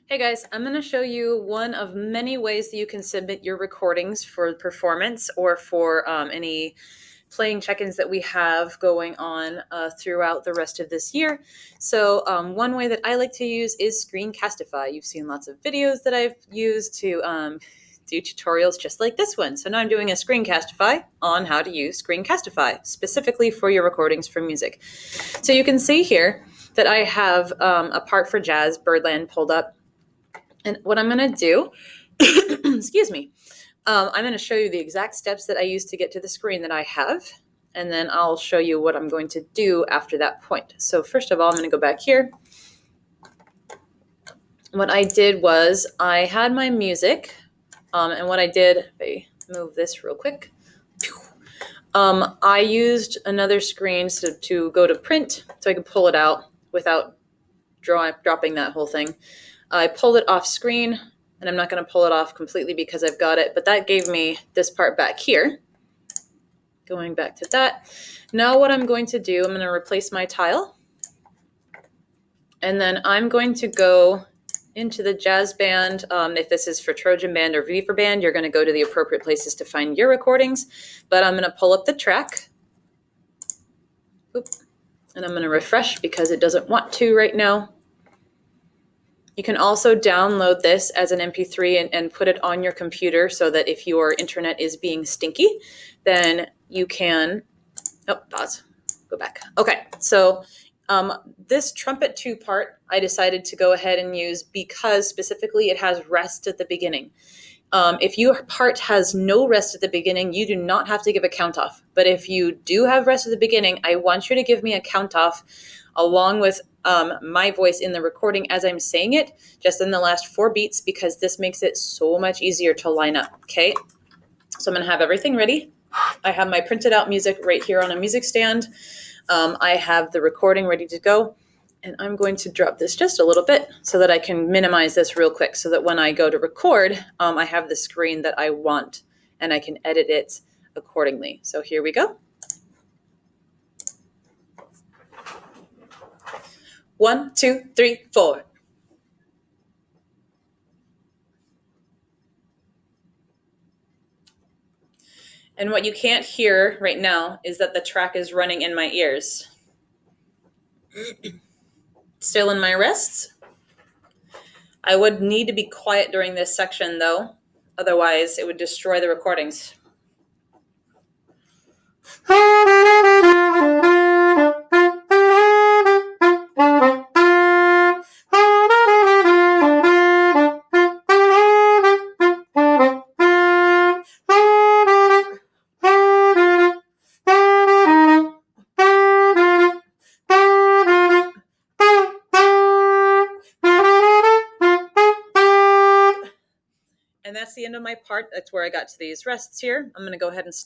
Hey guys, I'm going to show you one of many ways that you can submit your recordings for performance or for any playing check-ins that we have going on throughout the rest of this year. So one way that I like to use is Screencastify. You've seen lots of videos that I've used to do tutorials just like this one. So now I'm doing a Screencastify on how to use Screencastify specifically for your recordings for music. So you can see here that I have a part for jazz, Birdland, pulled up. And what I'm going to do, excuse me, I'm going to show you the exact steps that I use to get to the screen that I have. And then I'll show you what I'm going to do after that point. So first of all, I'm going to go back here. What I did was I had my music. And what I did, if I move this real quick, I used another screen to go to print so I could pull it out without dropping that whole thing. I pulled it off screen, and I'm not going to pull it off completely because I've got it, but that gave me this part back here. Going back to that. Now what I'm going to do, I'm going to replace my tile, and then I'm going to go into the jazz band. If this is for Trojan band or Viva band, you're going to go to the appropriate places to find your recordings, but I'm going to pull up the track. Oop. And I'm going to refresh because it doesn't want to right now. You can also download this as an MP3 and put it on your computer so that if your internet is being stinky, then you can, pause, go back. Okay, so this trumpet 2 part, I decided to go ahead and use because specifically it has rest at the beginning. If your part has no rest at the beginning, you do not have to give a count off. But if you do have rest at the beginning, I want you to give me a count off along with my voice in the recording as I'm saying it, just in the last 4 beats, because this makes it so much easier to line up, okay? So I'm gonna have everything ready. I have my printed out music right here on a music stand. I have the recording ready to go. And I'm going to drop this just a little bit so that I can minimize this real quick so that when I go to record, I have the screen that I want and I can edit it accordingly. So here we go. 1, 2, 3, 4. And what you can't hear right now is that the track is running in my ears. Still in my wrists. I would need to be quiet during this section though, otherwise it would destroy the recordings. And that's the end of my part. That's where I got to these rests here. I'm going to go ahead and